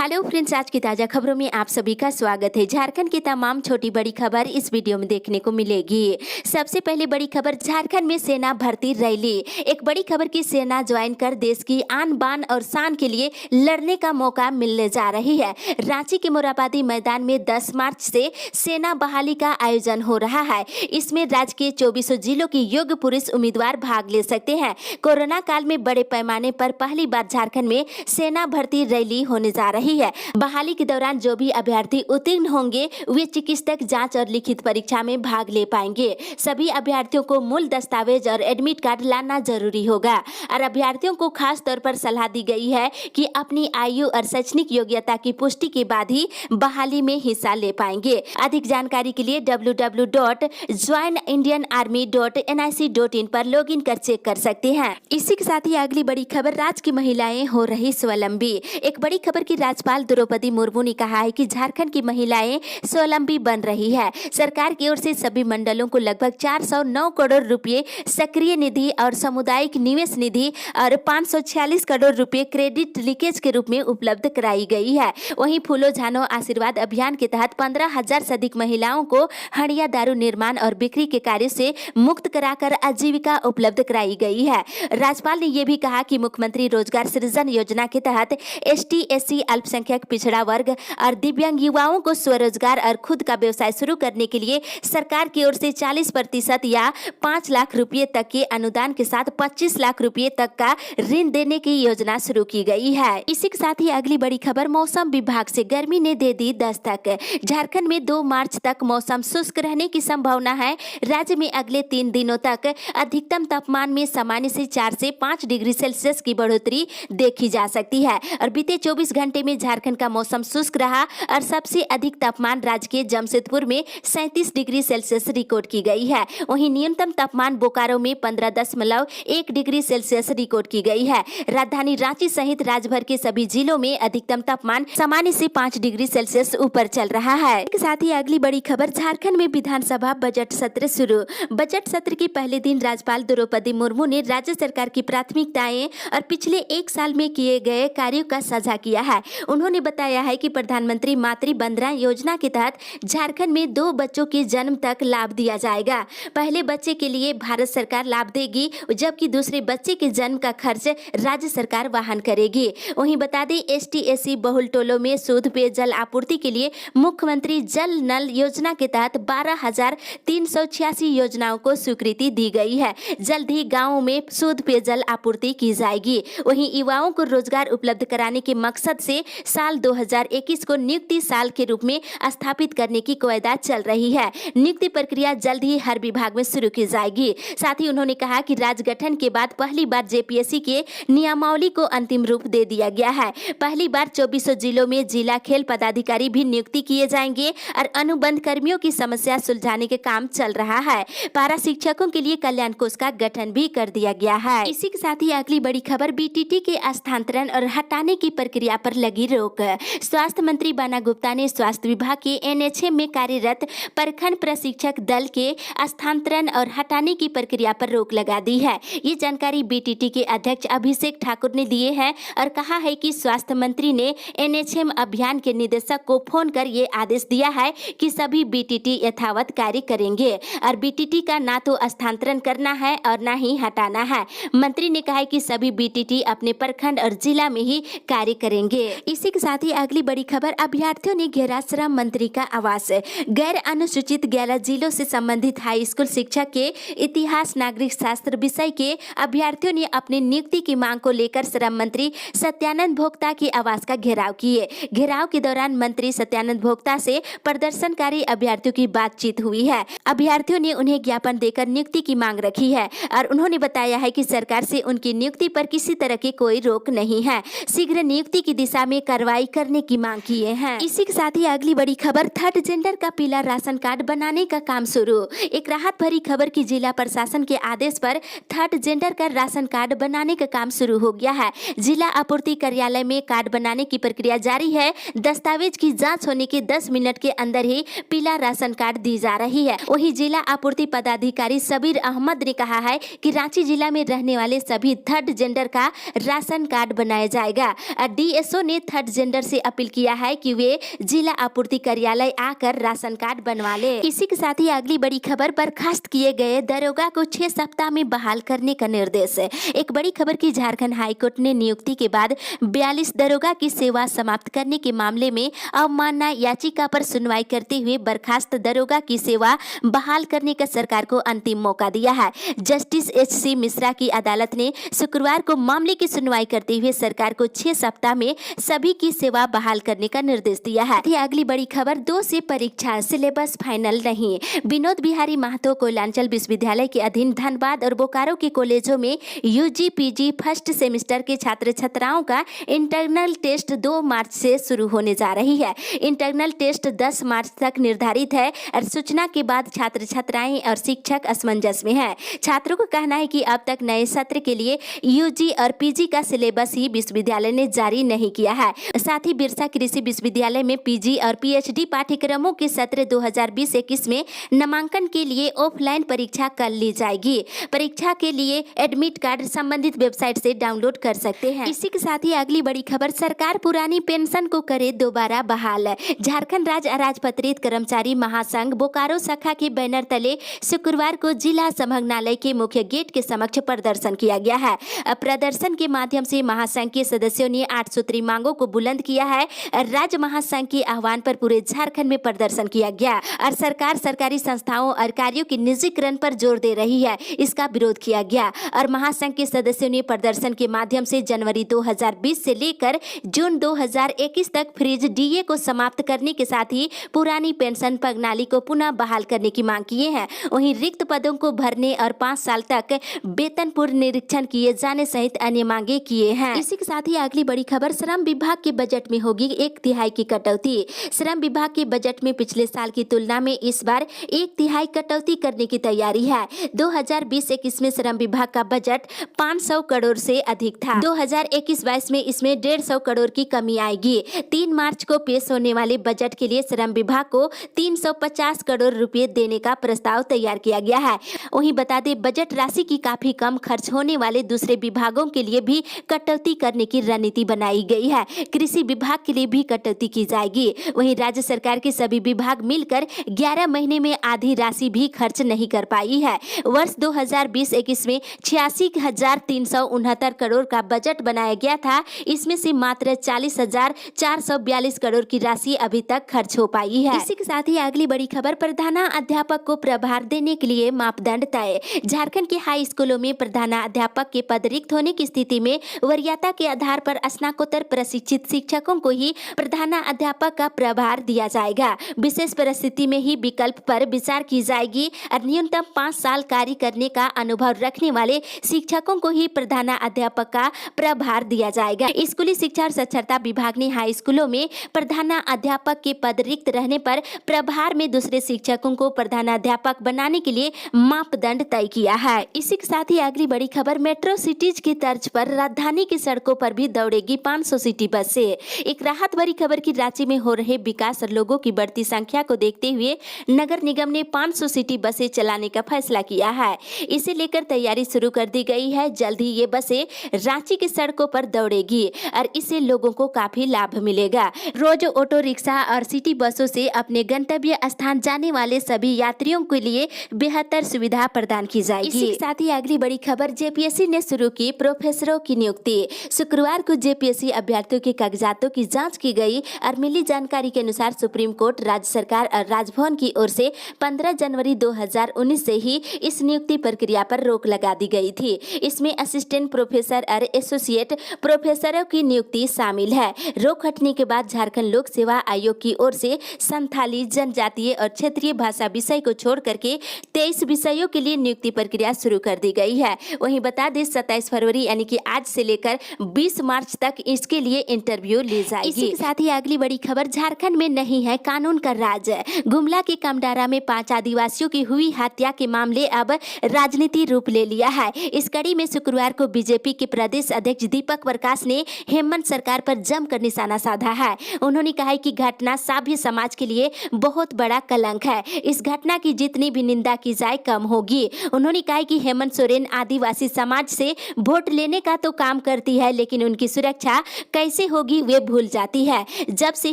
Hello friends, आज की ताजा खबरों में आप सभी का स्वागत है। झारखंड की तमाम छोटी बड़ी खबर इस वीडियो में देखने को मिलेगी। सबसे पहले बड़ी खबर, झारखंड में सेना भर्ती रैली। एक बड़ी खबर की सेना ज्वाइन कर देश की आन बान और शान के लिए लड़ने का मौका मिलने जा रही है। रांची के मोरहाबादी मैदान में 10 मार्च से सेना बहाली का आयोजन हो रहा है। इसमें राज्य के 24 जिलों की योग्य पुरुष उम्मीदवार भाग ले सकते हैं। कोरोना काल में बड़े पैमाने पर पहली बार झारखंड में सेना भर्ती रैली होने जा रही है। बहाली के दौरान जो भी अभ्यर्थी उत्तीर्ण होंगे वे चिकित्सक जांच और लिखित परीक्षा में भाग ले पाएंगे। सभी अभ्यर्थियों को मूल दस्तावेज और एडमिट कार्ड लाना जरूरी होगा और अभ्यर्थियों को खास तौर पर सलाह दी गई है कि अपनी आयु और शैक्षणिक योग्यता की पुष्टि के बाद ही बहाली में हिस्सा ले पाएंगे। अधिक जानकारी के लिए www.joinindianarmy.nic.in पर लॉगिन कर चेक कर सकते हैं। इसी के साथ ही अगली बड़ी खबर, राज्य की महिलाएं हो रही स्वावलंबी। एक बड़ी खबर की राज्यपाल द्रौपदी मुर्मू ने कहा है कि झारखंड की महिलाएं स्वावलंबी बन रही है। सरकार की ओर से सभी मंडलों को लगभग 409 करोड़ रुपए सक्रिय निधि और सामुदायिक निवेश निधि और 546 करोड़ रुपए क्रेडिट लीकेज के रूप में उपलब्ध कराई गई है। वहीं फूलो झानो आशीर्वाद अभियान के तहत 15,000 से अधिक महिलाओं को हंडिया दारू निर्माण और बिक्री के कार्य से मुक्त कराकर आजीविका उपलब्ध कराई गई है। राज्यपाल ने यह भी कहा कि मुख्यमंत्री रोजगार सृजन योजना के तहत ST SC अल्पसंख्यक पिछड़ा वर्ग और दिव्यांग युवाओं को स्वरोजगार और खुद का व्यवसाय शुरू करने के लिए सरकार की ओर से 40% या 5 लाख रुपए तक के अनुदान के साथ 25 लाख रुपए तक का ऋण देने की योजना शुरू की गई है। इसी के साथ ही अगली बड़ी खबर, मौसम विभाग से गर्मी ने दे दी दस्तक। झारखंड में 2 मार्च तक मौसम शुष्क रहने की संभावना है। राज्य में अगले 3 दिनों तक अधिकतम तापमान में सामान्य से 4 से 5 डिग्री सेल्सियस की बढ़ोतरी देखी जा सकती है और बीते 24 घंटे में झारखंड का मौसम शुष्क रहा और सबसे अधिक तापमान राज्य के जमशेदपुर में 37 डिग्री सेल्सियस रिकॉर्ड की गई है। वहीं न्यूनतम तापमान बोकारो में 15.1 डिग्री सेल्सियस रिकॉर्ड की गई है। राजधानी रांची सहित राज्य भर के सभी जिलों में अधिकतम तापमान सामान्य से 5 डिग्री सेल्सियस ऊपर चल रहा है। इसके साथ ही अगली बड़ी खबर, झारखंड में विधानसभा बजट सत्र शुरू। बजट सत्र के पहले दिन राज्यपाल द्रौपदी मुर्मू ने राज्य सरकार की प्राथमिकताएं और पिछले 1 साल में किए गए कार्यों का साझा किया है। उन्होंने बताया है कि प्रधानमंत्री मातृ वंदना योजना के तहत झारखंड में 2 बच्चों के जन्म तक लाभ दिया जाएगा। पहले बच्चे के लिए भारत सरकार लाभ देगी जबकि दूसरे बच्चे के जन्म का खर्च राज्य सरकार वहन करेगी। वहीं बता दें, ST SC बहुल टोलों में शुद्ध पेयजल आपूर्ति के लिए मुख्यमंत्री जल नल योजना के तहत 12,386 योजनाओं को स्वीकृति दी गई है। जल्द ही गाँवों में शुद्ध पेयजल आपूर्ति की जाएगी। वहीं युवाओं को रोजगार उपलब्ध कराने के मकसद से साल 2021 को नियुक्ति साल के रूप में स्थापित करने की कवायद चल रही है। नियुक्ति प्रक्रिया जल्द ही हर विभाग में शुरू की जाएगी। साथ ही उन्होंने कहा कि राज्य गठन के बाद पहली बार JPSC के नियमावली को अंतिम रूप दे दिया गया है। पहली बार 24 जिलों में जिला खेल पदाधिकारी भी नियुक्ति किए जाएंगे और अनुबंध कर्मियों की समस्या सुलझाने के काम चल रहा है। पारा शिक्षकों के लिए कल्याण कोष का गठन भी कर दिया गया है। इसी के साथ ही अगली बड़ी खबर, BTT के स्थानांतरण और हटाने की प्रक्रिया पर लगी रोक। स्वास्थ्य मंत्री बन्ना गुप्ता ने स्वास्थ्य विभाग के NHM में कार्यरत प्रखंड प्रशिक्षक दल के स्थानांतरण और हटाने की प्रक्रिया पर रोक लगा दी है। ये जानकारी BTT के अध्यक्ष अभिषेक ठाकुर ने दिए हैं और कहा है कि स्वास्थ्य मंत्री ने NHM अभियान के निदेशक को फोन कर ये आदेश दिया है कि सभी BTT यथावत कार्य करेंगे और BTT का ना तो स्थानांतरण करना है और ना ही हटाना है। मंत्री ने कहा है कि सभी BTT अपने प्रखंड और जिला में ही कार्य करेंगे। इसी के साथ ही अगली बड़ी खबर, अभ्यर्थियों ने घेरा श्रम मंत्री का आवास। गैर अनुसूचित 11 जिलों से संबंधित हाई स्कूल शिक्षक के इतिहास नागरिक शास्त्र विषय के अभ्यर्थियों ने अपनी नियुक्ति की मांग को लेकर श्रम मंत्री सत्यानंद भोक्ता के आवास का घेराव किए। घेराव के दौरान मंत्री सत्यानंद भोक्ता से प्रदर्शनकारी अभ्यर्थियों की बातचीत हुई है। अभ्यर्थियों ने उन्हें ज्ञापन देकर नियुक्ति की मांग रखी है और उन्होंने बताया है कि सरकार से उनकी नियुक्ति पर किसी तरह की कोई रोक नहीं है। शीघ्र नियुक्ति की दिशा में कार्रवाई करने की मांग किए हैं। इसी के साथ ही अगली बड़ी खबर, थर्ड जेंडर का पीला राशन कार्ड बनाने का काम शुरू। एक राहत भरी खबर की जिला प्रशासन के आदेश पर थर्ड जेंडर का राशन कार्ड बनाने का काम शुरू हो गया है। जिला आपूर्ति कार्यालय में कार्ड बनाने की प्रक्रिया जारी है। दस्तावेज की जांच होने के 10 मिनट के अंदर ही पीला राशन कार्ड दी जा रही है। वहीं जिला आपूर्ति पदाधिकारी सबीर अहमद ने कहा है कि रांची जिला में रहने वाले सभी थर्ड जेंडर का राशन कार्ड बनाया जाएगा। DSO ने थर्ड जेंडर से अपील किया है कि वे जिला आपूर्ति कार्यालय आकर राशन कार्ड बनवा ले। इसी के साथ ही अगली बड़ी खबर, बर्खास्त किए गए दरोगा को 6 सप्ताह में बहाल करने का निर्देश। एक बड़ी खबर की झारखंड हाईकोर्ट ने नियुक्ति के बाद 42 दरोगा की सेवा समाप्त करने के मामले में अवमानना याचिका पर सुनवाई करते हुए बर्खास्त दरोगा की सेवा बहाल करने का सरकार को अंतिम मौका दिया है। जस्टिस HC मिश्रा की अदालत ने शुक्रवार को मामले की सुनवाई करते हुए सरकार को 6 सप्ताह में सभी की सेवा बहाल करने का निर्देश दिया है। अगली बड़ी खबर, 2 से परीक्षा, सिलेबस फाइनल नहीं। विनोद बिहारी महतो कोयलांचल विश्वविद्यालय के अधीन धनबाद और बोकारो के कॉलेजों में UG PG फर्स्ट सेमेस्टर के छात्र छात्राओं का इंटरनल टेस्ट 2 मार्च से शुरू होने जा रही है। इंटरनल टेस्ट 10 मार्च तक निर्धारित है और सूचना के बाद छात्र छात्राएं और शिक्षक असमंजस में हैं। छात्रों का कहना है कि अब तक नए सत्र के लिए UG और PG का सिलेबस ही विश्वविद्यालय ने जारी नहीं किया है। साथ ही बिरसा कृषि विश्वविद्यालय में PG और PhD पाठ्यक्रमों के सत्र 2020-21 में नामांकन के लिए ऑफलाइन परीक्षा कल ली जाएगी। परीक्षा के लिए एडमिट कार्ड संबंधित वेबसाइट से डाउनलोड कर सकते हैं। इसी के साथ ही अगली बड़ी खबर, सरकार पुरानी पेंशन को करे दोबारा बहाल। झारखंड राज्य अराजपत्रित कर्मचारी महासंघ बोकारो शाखा के बैनर तले शुक्रवार को जिला संभागनालय के मुख्य गेट के समक्ष प्रदर्शन किया गया है। प्रदर्शन के माध्यम से महासंघ के सदस्यों ने 8 सूत्री मांगों को बुलंद किया है। राज्य महासंघ के आह्वान पर पूरे झारखंड में प्रदर्शन किया गया और सरकार सरकारी संस्थाओं और कार्यों के निजीकरण पर जोर दे रही है, इसका विरोध किया गया। और महासंघ के सदस्यों ने प्रदर्शन के माध्यम से जनवरी 2020 से लेकर जून 2021 तक फ्रीज DA को समाप्त करने के साथ ही पुरानी पेंशन प्रणाली को पुनः बहाल करने की मांग किए हैं। वहीं रिक्त पदों को भरने और 5 साल तक वेतन पूर्व निरीक्षण किए जाने सहित अन्य मांगे किए हैं। इसी के साथ ही अगली बड़ी खबर, श्रम विभाग के बजट में होगी 1/3 की कटौती। श्रम विभाग के बजट में पिछले साल की तुलना में इस बार 1/3 कटौती करने की तैयारी है। 2020-21 में श्रम विभाग का बजट 500 करोड़ से अधिक था। 2021-22 में इसमें 150 करोड़ की कमी आएगी। 3 मार्च को पेश होने वाले बजट के लिए श्रम विभाग को 350 करोड़ रुपए देने का प्रस्ताव तैयार किया गया है। वहीं बता दें, बजट राशि की काफी कम खर्च होने वाले दूसरे विभागों के लिए भी कटौती करने की रणनीति बनाई गई है। कृषि विभाग के लिए भी कटौती की जाएगी। वहीं राज्य सरकार के सभी विभाग मिलकर 11 महीने में आधी राशि भी खर्च नहीं कर पाई है। वर्ष 2020-21 में 86,369 करोड़ का बजट बनाया गया था। इसमें से मात्र 40,442 करोड़ की राशि अभी तक खर्च हो पाई है। इसी के साथ ही अगली बड़ी खबर, प्रधानाध्यापक को प्रभार देने के लिए मापदंड तय। झारखंड के हाई स्कूलों में प्रधानाध्यापक के पद रिक्त होने की स्थिति में वरीयता के आधार पर स्नातकोत्तर प्रशिक्षित शिक्षकों को ही प्रधानाध्यापक का प्रभार दिया जाएगा। विशेष परिस्थिति में ही विकल्प पर विचार की जाएगी और न्यूनतम 5 साल कार्य करने का अनुभव रखने वाले शिक्षकों को ही प्रधानाध्यापक का प्रभार दिया जाएगा। स्कूली शिक्षा और साक्षरता विभाग ने हाई स्कूलों में प्रधानाध्यापक के पद रिक्त रहने पर प्रभार में दूसरे शिक्षकों को प्रधानाध्यापक बनाने के लिए मापदंड तय किया है। इसी के साथ ही अगली बड़ी खबर, मेट्रो सिटीज की तर्ज पर राजधानी की सड़कों पर भी दौड़ेगी 500 सिटी बसें। एक राहत भरी खबर की राज्य में हो रहे विकास और लोगों की बढ़ती संख्या को देखते हुए नगर निगम ने 500 सिटी बसें चलाने का फैसला किया है। इसे लेकर तैयारी शुरू कर दी गई है। जल्द ही ये बसें रांची की सड़कों पर दौड़ेगी और इससे लोगों को काफी लाभ मिलेगा। रोज ऑटो रिक्शा और सिटी बसों से अपने गंतव्य स्थान जाने वाले सभी यात्रियों के लिए बेहतर सुविधा प्रदान की जाएगी। इसी के साथ ही अगली बड़ी खबर, JPSC ने शुरू की प्रोफेसरों की नियुक्ति। शुक्रवार को JPSC अभ्यर्थियों के कागजातों की जांच की गई और मिली जानकारी के अनुसार सुप्रीम कोर्ट, राज्य सरकार और राजभवन की ओर से 15 जनवरी 2019 से ही इस नियुक्ति प्रक्रिया पर रोक लगा दी गई थी। इसमें असिस्टेंट प्रोफेसर और एसोसिएट प्रोफेसरों की नियुक्ति शामिल है। रोक हटने के बाद झारखंड लोक सेवा आयोग की ओर से संथाली, जनजातीय और क्षेत्रीय भाषा विषय को छोड़ करके 23 विषयों के लिए नियुक्ति प्रक्रिया शुरू कर दी गई है। वहीं बता दें, 27 फरवरी यानी कि आज से लेकर 20 मार्च तक इसके लिए इंटरव्यू ली जाएगी। इसी के साथ ही अगली बड़ी खबर, झारखंड में नहीं है कानून का राज। गुमला के कमडारा में 5 आदिवासियों की हुई हत्या के मामले अब राजनीति रूप ले लिया है। इस कड़ी में शुक्रवार को बीजेपी के प्रदेश अध्यक्ष दीपक प्रकाश ने हेमंत सरकार पर जमकर निशाना साधा है। उन्होंने कहा है कि घटना सभ्य समाज के लिए बहुत बड़ा कलंक है। इस घटना की जितनी भी निंदा की जाए कम होगी। उन्होंने कहा कि हेमंत सोरेन आदिवासी समाज से वोट लेने का तो काम करती है, लेकिन उनकी सुरक्षा कैसे कैसे होगी वे भूल जाती है। जब से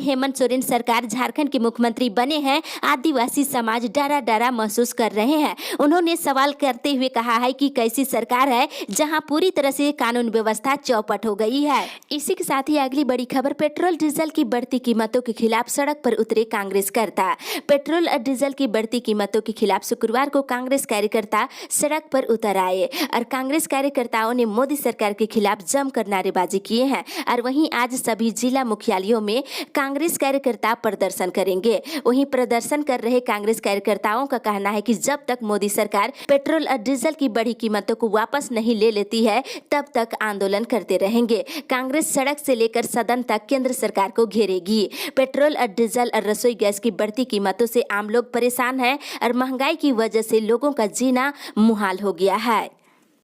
हेमंत सोरेन सरकार झारखंड के मुख्यमंत्री बने हैं, आदिवासी समाज डरा डरा महसूस कर रहे हैं। उन्होंने सवाल करते हुए कहा है कि कैसी सरकार है जहां पूरी तरह से कानून व्यवस्था चौपट हो गई है। इसी के साथ ही अगली बड़ी खबर, पेट्रोल डीजल की बढ़ती कीमतों के खिलाफ सड़क पर उतरे कांग्रेस कार्यकर्ता। पेट्रोल और डीजल की बढ़ती कीमतों के खिलाफ शुक्रवार को कांग्रेस कार्यकर्ता सड़क पर उतर आए और कांग्रेस कार्यकर्ताओं ने मोदी सरकार के खिलाफ जमकर नारेबाजी किए हैं। और वहीं आज सभी जिला मुख्यालयों में कांग्रेस कार्यकर्ता प्रदर्शन करेंगे। वहीं प्रदर्शन कर रहे कांग्रेस कार्यकर्ताओं का कहना है कि जब तक मोदी सरकार पेट्रोल और डीजल की बढ़ी कीमतों को वापस नहीं ले लेती है, तब तक आंदोलन करते रहेंगे। कांग्रेस सड़क से लेकर सदन तक केंद्र सरकार को घेरेगी। पेट्रोल और डीजल और रसोई गैस की बढ़ती कीमतों से आम लोग परेशान हैं और महंगाई की वजह से लोगों का जीना मुहाल हो गया है।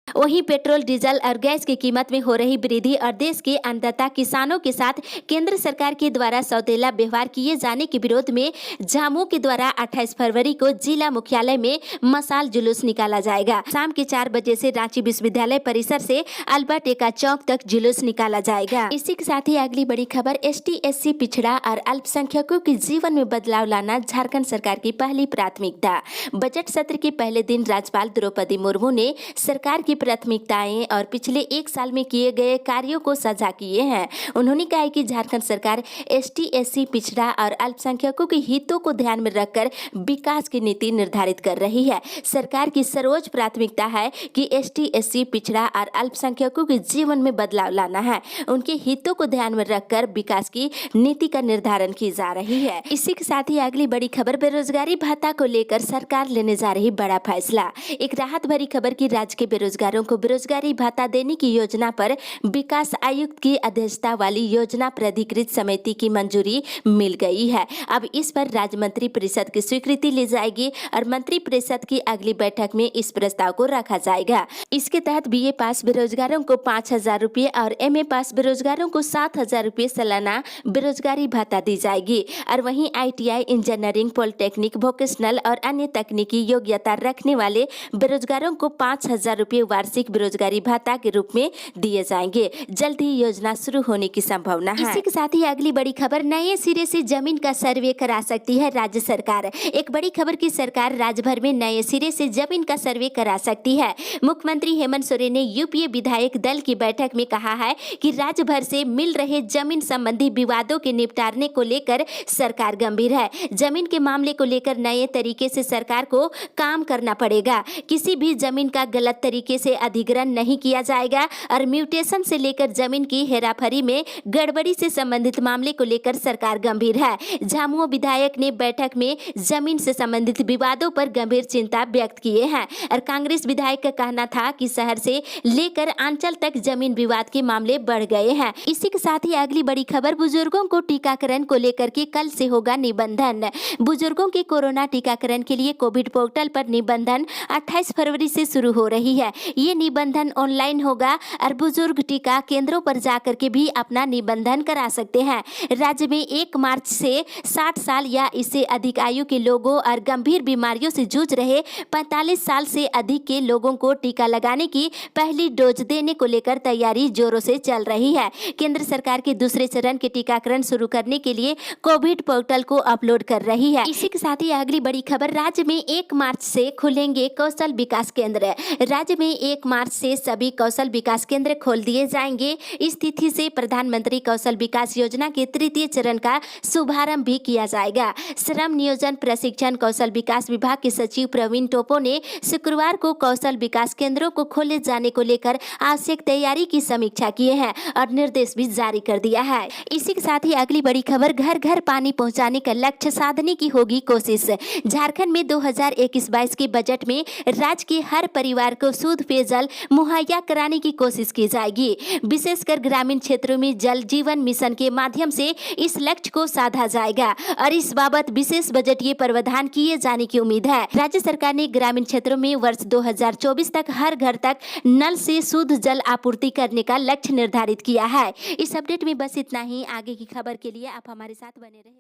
वहीं पेट्रोल डीजल और गैस की कीमत में हो रही वृद्धि और देश के अन्नदाता किसानों के साथ केंद्र सरकार के द्वारा सौतेला व्यवहार किए जाने के विरोध में झामुमो के द्वारा 28 फरवरी को जिला मुख्यालय में मशाल जुलूस निकाला जाएगा। शाम के 4 बजे से रांची विश्वविद्यालय परिसर से अल्बर्ट एक्का चौक तक जुलूस निकाला जाएगा। इसी के साथ ही अगली बड़ी खबर, ST-SC पिछड़ा और अल्पसंख्यकों के जीवन में बदलाव लाना झारखंड सरकार की पहली प्राथमिकता। बजट सत्र के पहले दिन राज्यपाल द्रौपदी मुर्मू ने सरकार की प्राथमिकताएं और पिछले 1 साल में किए गए कार्यों को साझा किए हैं। उन्होंने कहा कि झारखंड सरकार ST-SC पिछड़ा और अल्पसंख्यकों के हितों को ध्यान में रखकर विकास की नीति निर्धारित कर रही है। सरकार की सर्वोच्च प्राथमिकता है कि ST-SC पिछड़ा और अल्पसंख्यकों के जीवन में बदलाव लाना है। उनके हितों को ध्यान में रखकर विकास की नीति का निर्धारण की जा रही है। इसी के साथ ही अगली बड़ी खबर, बेरोजगारी भत्ता को लेकर सरकार लेने जा रही बड़ा फैसला। एक राहत भरी खबर की राज्य के बेरोजगारों को बेरोजगारी भत्ता देने की योजना पर विकास आयुक्त की अध्यक्षता वाली योजना प्राधिकृत समिति की मंजूरी मिल गई है। अब इस पर राज्य मंत्री परिषद की स्वीकृति ली जाएगी और मंत्री परिषद की अगली बैठक में इस प्रस्ताव को रखा जाएगा। इसके तहत BA पास बेरोजगारों को 5,000 रुपये और MA पास बेरोजगारों को 7,000 रुपये सालाना बेरोजगारी भत्ता दी जाएगी। और वहीं ITI, इंजीनियरिंग, पॉलिटेक्निक, वोकेशनल और अन्य तकनीकी योग्यता रखने वाले बेरोजगारों को 5,000 रुपये वार्षिक बेरोजगारी भत्ता के रूप में दिए जाएंगे। जल्द ही योजना शुरू होने की संभावना है। इसी के साथ ही अगली बड़ी खबर, नए सिरे से जमीन का सर्वे करा सकती है राज्य सरकार। एक बड़ी खबर की सरकार राज्य भर में नए सिरे से जमीन का सर्वे करा सकती है। मुख्यमंत्री हेमंत सोरेन ने UPA विधायक दल की बैठक में कहा है कि राज्य भर से मिल रहे जमीन संबंधी विवादों के निपटारने को लेकर सरकार गंभीर है। जमीन के मामले को लेकर नए तरीके से सरकार को काम करना पड़ेगा। किसी भी जमीन का गलत तरीके से अधिग्रहण नहीं किया जाएगा और म्यूटेशन से लेकर जमीन की हेराफेरी में गड़बड़ी से संबंधित मामले को लेकर सरकार गंभीर है। झामुमो विधायक ने बैठक में जमीन से संबंधित विवादों पर गंभीर चिंता व्यक्त किए हैं और कांग्रेस विधायक का कहना था कि शहर से लेकर अंचल तक जमीन विवाद के मामले बढ़ गए हैं। इसी के साथ ही अगली बड़ी खबर, बुजुर्गों को टीकाकरण को लेकर के कल से होगा निबंधन। बुजुर्गों के कोरोना टीकाकरण के लिए कोविड पोर्टल पर निबंधन 28 फरवरी से शुरू हो रही है। ये निबंधन ऑनलाइन होगा और बुजुर्ग टीका केंद्रों पर जाकर के भी अपना निबंधन करा सकते हैं। राज्य में 1 मार्च से 60 साल या इससे अधिक आयु के लोगों और गंभीर बीमारियों से जूझ रहे 45 साल से अधिक के लोगों को टीका लगाने की पहली डोज देने को लेकर तैयारी जोरों से चल रही है। केंद्र सरकार के दूसरे चरण के टीकाकरण शुरू करने के लिए कोविड पोर्टल को अपलोड कर रही है। इसी के साथ ही अगली बड़ी खबर, राज्य में 1 मार्च से खुलेंगे कौशल विकास केंद्र। राज्य में 1 मार्च से सभी कौशल विकास केंद्र खोल दिए जाएंगे। इस तिथि से प्रधानमंत्री कौशल विकास योजना के 3य चरण का शुभारंभ भी किया जाएगा। श्रम नियोजन प्रशिक्षण कौशल विकास विभाग के सचिव प्रवीण टोपो ने शुक्रवार को कौशल विकास केंद्रों को खोले जाने को लेकर आवश्यक तैयारी की समीक्षा किए हैं और निर्देश भी जारी कर दिया है। इसी के साथ ही अगली बड़ी खबर, घर घर पानी पहुंचाने का लक्ष्य साधने की होगी कोशिश। झारखंड में 2021-22 के बजट में राज्य के हर परिवार को शुद्ध पेयजल मुहैया कराने की कोशिश की जाएगी। विशेषकर ग्रामीण क्षेत्रों में जल जीवन मिशन के माध्यम से इस लक्ष्य को साधा जाएगा और इस बाबत विशेष बजटीय प्रावधान किए जाने की उम्मीद है। राज्य सरकार ने ग्रामीण क्षेत्रों में वर्ष 2024 तक हर घर तक नल से शुद्ध जल आपूर्ति करने का लक्ष्य निर्धारित किया है। इस अपडेट में बस इतना ही। आगे की खबर के लिए आप हमारे साथ बने रहें।